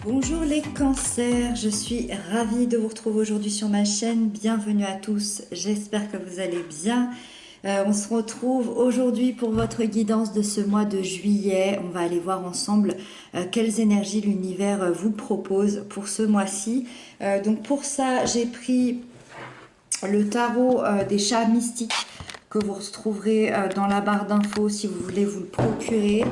Bonjour les cancers, je suis ravie de vous retrouver aujourd'hui sur ma chaîne. Bienvenue à tous, j'espère que vous allez bien. On se retrouve aujourd'hui pour votre guidance de ce mois de juillet. On va aller voir ensemble quelles énergies l'univers vous propose pour ce mois-ci. Donc pour ça, j'ai pris le tarot des chats mystiques que vous retrouverez dans la barre d'infos si vous voulez vous le procurer.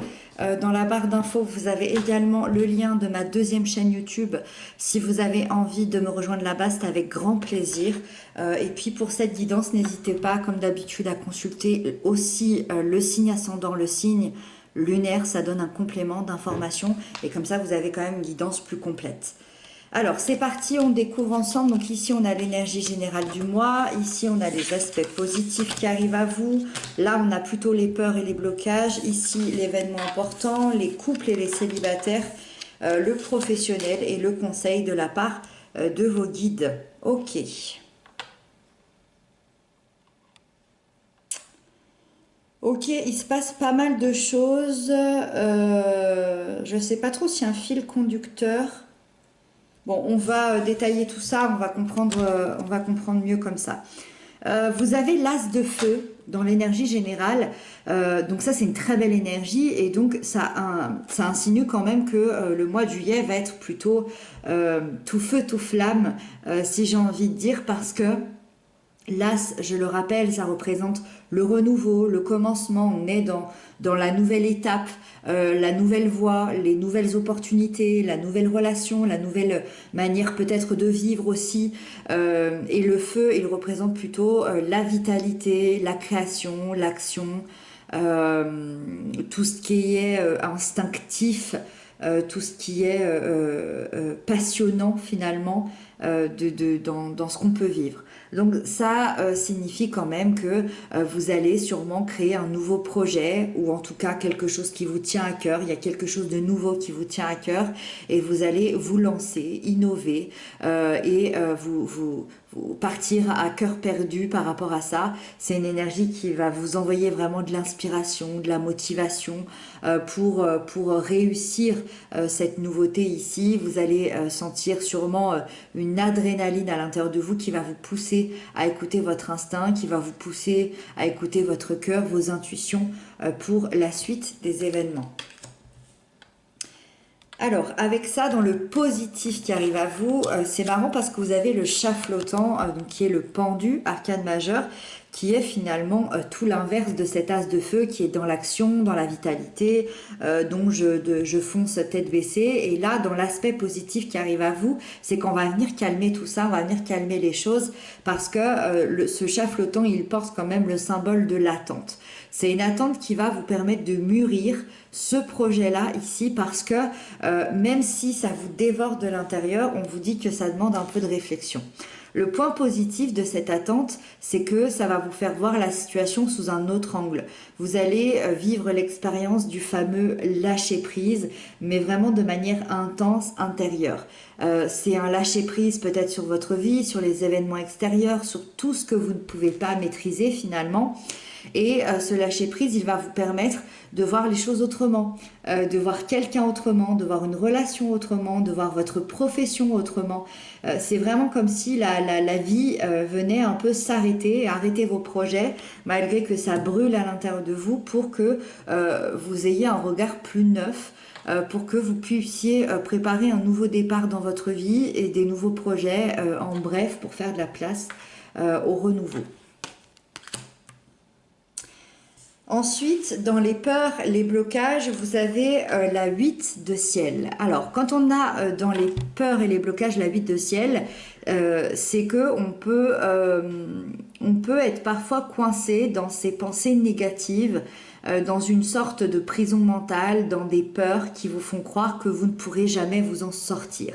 Dans la barre d'infos, vous avez également le lien de ma deuxième chaîne YouTube. Si vous avez envie de me rejoindre là-bas, c'est avec grand plaisir. Et puis pour cette guidance, n'hésitez pas, comme d'habitude, à consulter aussi le signe ascendant, le signe lunaire. Ça donne un complément d'information. Et comme ça, vous avez quand même une guidance plus complète. Alors, c'est parti, on découvre ensemble. Donc ici, on a l'énergie générale du mois. Ici, on a les aspects positifs qui arrivent à vous. Là, on a plutôt les peurs et les blocages. Ici, l'événement important, les couples et les célibataires, le professionnel et le conseil de la part de vos guides. Ok. Ok, il se passe pas mal de choses. Je ne sais pas trop s'il y a un fil conducteur. Bon, on va détailler tout ça, on va comprendre mieux comme ça. Vous avez l'as de feu dans l'énergie générale, donc ça c'est une très belle énergie et donc ça insinue quand même que le mois de juillet va être plutôt tout feu, tout flamme, si j'ai envie de dire, parce que l'as, je le rappelle, ça représente le renouveau, le commencement. On est dans la nouvelle étape, la nouvelle voie, les nouvelles opportunités, la nouvelle relation, la nouvelle manière peut-être de vivre aussi. Et le feu, il représente plutôt la vitalité, la création, l'action, tout ce qui est instinctif, tout ce qui est passionnant finalement dans ce qu'on peut vivre. Donc ça signifie quand même que vous allez sûrement créer un nouveau projet ou en tout cas quelque chose qui vous tient à cœur. Il y a quelque chose de nouveau qui vous tient à cœur et vous allez vous lancer, innover et vous partir à cœur perdu par rapport à ça. C'est une énergie qui va vous envoyer vraiment de l'inspiration, de la motivation pour réussir cette nouveauté ici. Vous allez sentir sûrement une adrénaline à l'intérieur de vous qui va vous pousser à écouter votre instinct, qui va vous pousser à écouter votre cœur, vos intuitions pour la suite des événements. Alors, avec ça, dans le positif qui arrive à vous, c'est marrant parce que vous avez le chat flottant, donc qui est le pendu, arcane majeur, qui est finalement tout l'inverse de cet as de feu qui est dans l'action, dans la vitalité, dont je fonce tête baissée. Et là, dans l'aspect positif qui arrive à vous, c'est qu'on va venir calmer tout ça, on va venir calmer les choses, parce que ce chat flottant, il porte quand même le symbole de l'attente. C'est une attente qui va vous permettre de mûrir ce projet-là ici, parce que même si ça vous dévore de l'intérieur, on vous dit que ça demande un peu de réflexion. Le point positif de cette attente, c'est que ça va vous faire voir la situation sous un autre angle. Vous allez vivre l'expérience du fameux lâcher-prise, mais vraiment de manière intense, intérieure. C'est un lâcher-prise peut-être sur votre vie, sur les événements extérieurs, sur tout ce que vous ne pouvez pas maîtriser finalement. Et ce lâcher-prise, il va vous permettre de voir les choses autrement, de voir quelqu'un autrement, de voir une relation autrement, de voir votre profession autrement. C'est vraiment comme si la vie venait un peu s'arrêter, arrêter vos projets, malgré que ça brûle à l'intérieur de vous, pour que vous ayez un regard plus neuf, pour que vous puissiez préparer un nouveau départ dans votre vie et des nouveaux projets, en bref, pour faire de la place au renouveau. Ensuite, dans les peurs, les blocages, vous avez la 8 de ciel. Alors, quand on a dans les peurs et les blocages la 8 de ciel, c'est que on peut être parfois coincé dans ses pensées négatives, dans une sorte de prison mentale, dans des peurs qui vous font croire que vous ne pourrez jamais vous en sortir.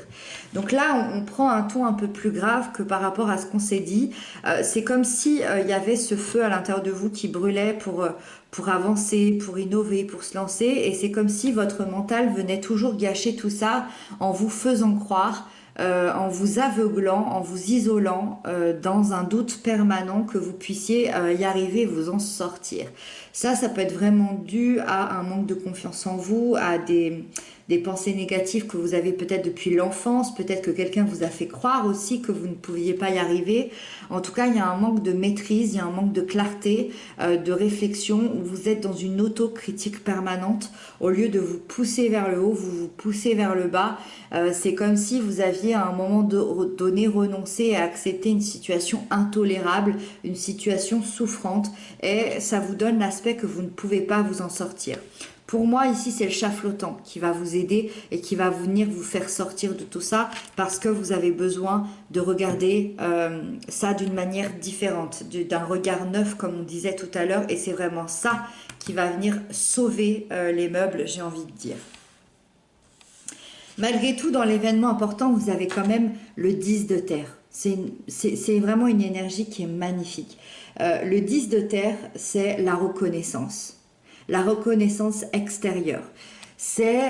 Donc là, on prend un ton un peu plus grave que par rapport à ce qu'on s'est dit. C'est comme si il y avait ce feu à l'intérieur de vous qui brûlait pour avancer, pour innover, pour se lancer. Et c'est comme si votre mental venait toujours gâcher tout ça en vous faisant croire, en vous aveuglant, en vous isolant dans un doute permanent que vous puissiez y arriver, vous en sortir. Ça peut être vraiment dû à un manque de confiance en vous, à des pensées négatives que vous avez peut-être depuis l'enfance, peut-être que quelqu'un vous a fait croire aussi que vous ne pouviez pas y arriver. En tout cas, il y a un manque de maîtrise, il y a un manque de clarté, de réflexion, où vous êtes dans une autocritique permanente. Au lieu de vous pousser vers le haut, vous vous poussez vers le bas. C'est comme si vous aviez à un moment donné renoncé à accepter une situation intolérable, une situation souffrante, et ça vous donne l'aspect que vous ne pouvez pas vous en sortir. Pour moi, ici, c'est le chat flottant qui va vous aider et qui va venir vous faire sortir de tout ça, parce que vous avez besoin de regarder ça d'une manière différente, d'un regard neuf, comme on disait tout à l'heure, et c'est vraiment ça qui va venir sauver les meubles, j'ai envie de dire. Malgré tout, dans l'événement important, vous avez quand même le 10 de terre. C'est vraiment une énergie qui est magnifique. Le 10 de terre, c'est la reconnaissance. La reconnaissance extérieure. C'est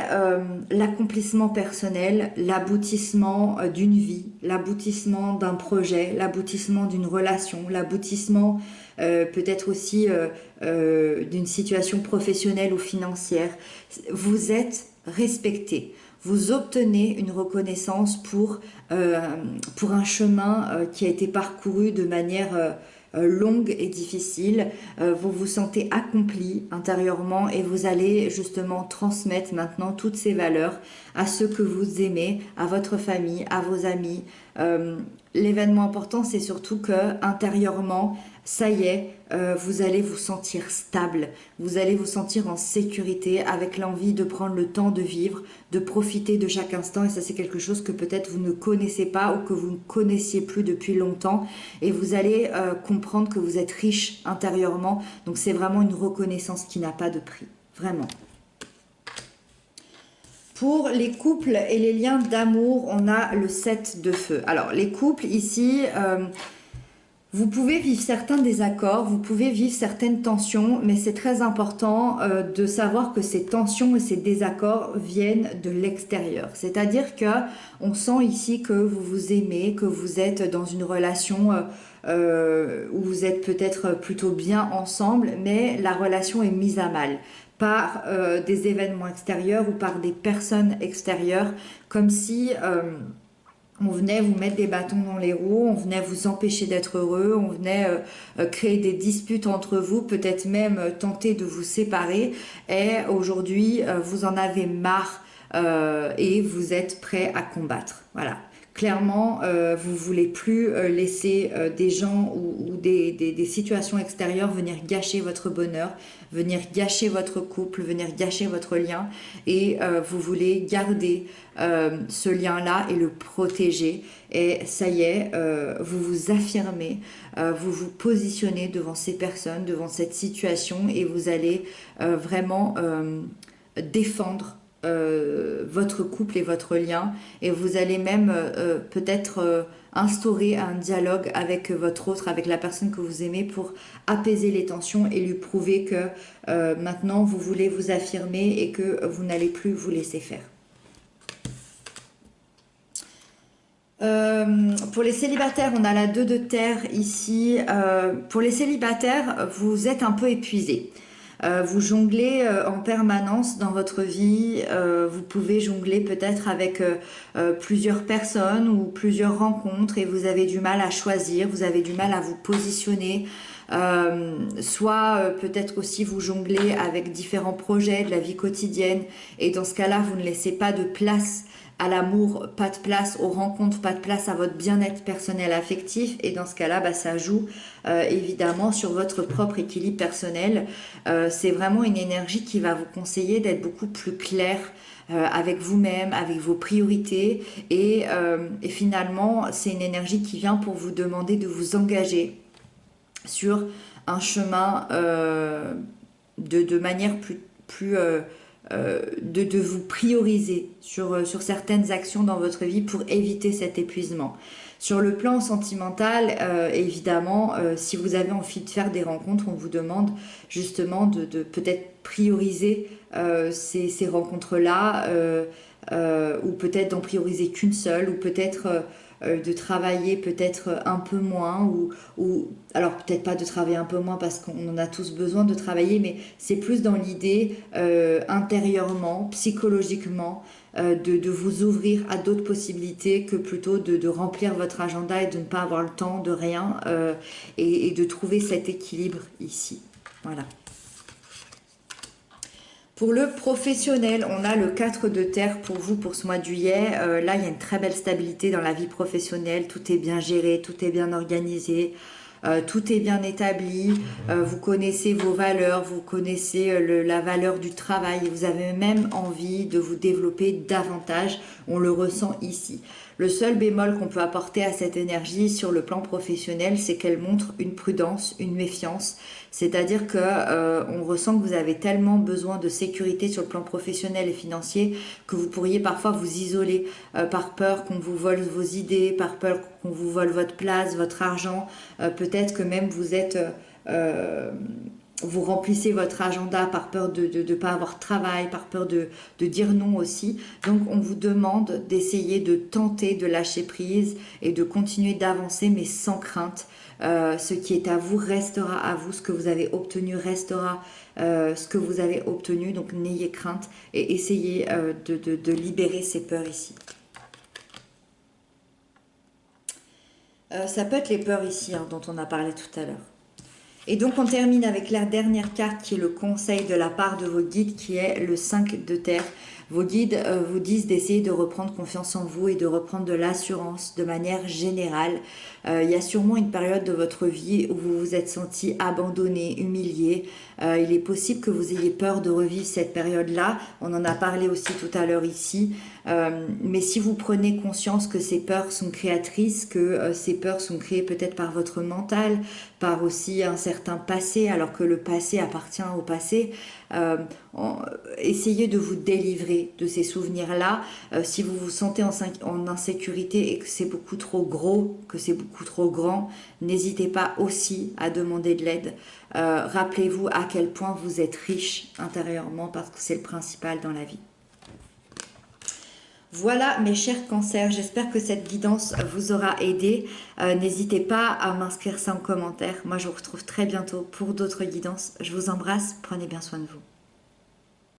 l'accomplissement personnel, l'aboutissement d'une vie, l'aboutissement d'un projet, l'aboutissement d'une relation, l'aboutissement peut-être aussi d'une situation professionnelle ou financière. Vous êtes respecté. Vous obtenez une reconnaissance pour un chemin qui a été parcouru de manière longue et difficile. Vous vous sentez accompli intérieurement et vous allez justement transmettre maintenant toutes ces valeurs à ceux que vous aimez, à votre famille, à vos amis. L'événement important, c'est surtout que intérieurement, ça y est, vous allez vous sentir stable, vous allez vous sentir en sécurité, avec l'envie de prendre le temps de vivre, de profiter de chaque instant, et ça c'est quelque chose que peut-être vous ne connaissez pas ou que vous ne connaissiez plus depuis longtemps, et vous allez comprendre que vous êtes riche intérieurement, donc c'est vraiment une reconnaissance qui n'a pas de prix, vraiment. Pour les couples et les liens d'amour, on a le 7 de feu. Alors les couples ici, vous pouvez vivre certains désaccords, vous pouvez vivre certaines tensions, mais c'est très important de savoir que ces tensions et ces désaccords viennent de l'extérieur. C'est-à-dire que on sent ici que vous vous aimez, que vous êtes dans une relation où vous êtes peut-être plutôt bien ensemble, mais la relation est mise à mal par des événements extérieurs ou par des personnes extérieures, comme si on venait vous mettre des bâtons dans les roues, on venait vous empêcher d'être heureux, on venait créer des disputes entre vous, peut-être même tenter de vous séparer, et aujourd'hui vous en avez marre et vous êtes prêt à combattre. Voilà. Clairement, vous voulez plus laisser des gens ou des situations extérieures venir gâcher votre bonheur, venir gâcher votre couple, venir gâcher votre lien, et vous voulez garder ce lien-là et le protéger. Et ça y est, vous vous affirmez, vous vous positionnez devant ces personnes, devant cette situation, et vous allez vraiment défendre votre couple et votre lien, et vous allez même peut-être instaurer un dialogue avec votre autre, avec la personne que vous aimez, pour apaiser les tensions et lui prouver que maintenant vous voulez vous affirmer et que vous n'allez plus vous laisser faire. Pour les célibataires, on a la 2 de terre ici. Pour les célibataires, vous êtes un peu épuisés. Vous jonglez en permanence dans votre vie, vous pouvez jongler peut-être avec plusieurs personnes ou plusieurs rencontres, et vous avez du mal à choisir, vous avez du mal à vous positionner, soit peut-être aussi vous jonglez avec différents projets de la vie quotidienne, et dans ce cas-là vous ne laissez pas de place à l'amour, pas de place aux rencontres, pas de place à votre bien-être personnel affectif, et dans ce cas-là ça joue évidemment sur votre propre équilibre personnel. C'est vraiment une énergie qui va vous conseiller d'être beaucoup plus clair avec vous-même, avec vos priorités, et finalement c'est une énergie qui vient pour vous demander de vous engager sur un chemin de manière plus de vous prioriser sur certaines actions dans votre vie pour éviter cet épuisement. Sur le plan sentimental, évidemment, si vous avez envie de faire des rencontres, on vous demande justement de peut-être prioriser ces rencontres-là, ou peut-être d'en prioriser qu'une seule, ou peut-être de travailler peut-être un peu moins ou alors peut-être pas de travailler un peu moins parce qu'on en a tous besoin de travailler, mais c'est plus dans l'idée intérieurement, psychologiquement, de vous ouvrir à d'autres possibilités que plutôt de remplir votre agenda et de ne pas avoir le temps de rien et de trouver cet équilibre ici. Voilà. Pour le professionnel, on a le 4 de terre pour vous pour ce mois de juillet. Là, il y a une très belle stabilité dans la vie professionnelle. Tout est bien géré, tout est bien organisé. Tout est bien établi, vous connaissez vos valeurs, vous connaissez la valeur du travail, vous avez même envie de vous développer davantage, on le ressent ici. Le seul bémol qu'on peut apporter à cette énergie sur le plan professionnel, c'est qu'elle montre une prudence, une méfiance, c'est-à-dire que on ressent que vous avez tellement besoin de sécurité sur le plan professionnel et financier que vous pourriez parfois vous isoler par peur qu'on vous vole vos idées, par peur qu'on vous vole votre place, votre argent, peut-être que même vous êtes vous remplissez votre agenda par peur de ne pas avoir de travail, par peur de dire non aussi. Donc on vous demande d'essayer de tenter de lâcher prise et de continuer d'avancer mais sans crainte. Ce qui est à vous restera à vous, ce que vous avez obtenu restera ce que vous avez obtenu, donc n'ayez crainte et essayez de libérer ces peurs ici. Ça peut être les peurs ici dont on a parlé tout à l'heure. Et donc on termine avec la dernière carte qui est le conseil de la part de vos guides qui est le 5 de terre. Vos guides vous disent d'essayer de reprendre confiance en vous et de reprendre de l'assurance de manière générale. Il y a sûrement une période de votre vie où vous vous êtes senti abandonné, humilié. Il est possible que vous ayez peur de revivre cette période-là. On en a parlé aussi tout à l'heure ici. Mais si vous prenez conscience que ces peurs sont créatrices, que ces peurs sont créées peut-être par votre mental, par aussi un certain passé, alors que le passé appartient au passé, essayez de vous délivrer de ces souvenirs-là. Si vous vous sentez en insécurité et que c'est beaucoup trop gros, que c'est beaucoup trop grand, n'hésitez pas aussi à demander de l'aide. Rappelez-vous à quel point vous êtes riche intérieurement parce que c'est le principal dans la vie. Voilà mes chers cancers, j'espère que cette guidance vous aura aidé. N'hésitez pas à m'inscrire ça en commentaire. Moi je vous retrouve très bientôt pour d'autres guidances. Je vous embrasse, prenez bien soin de vous.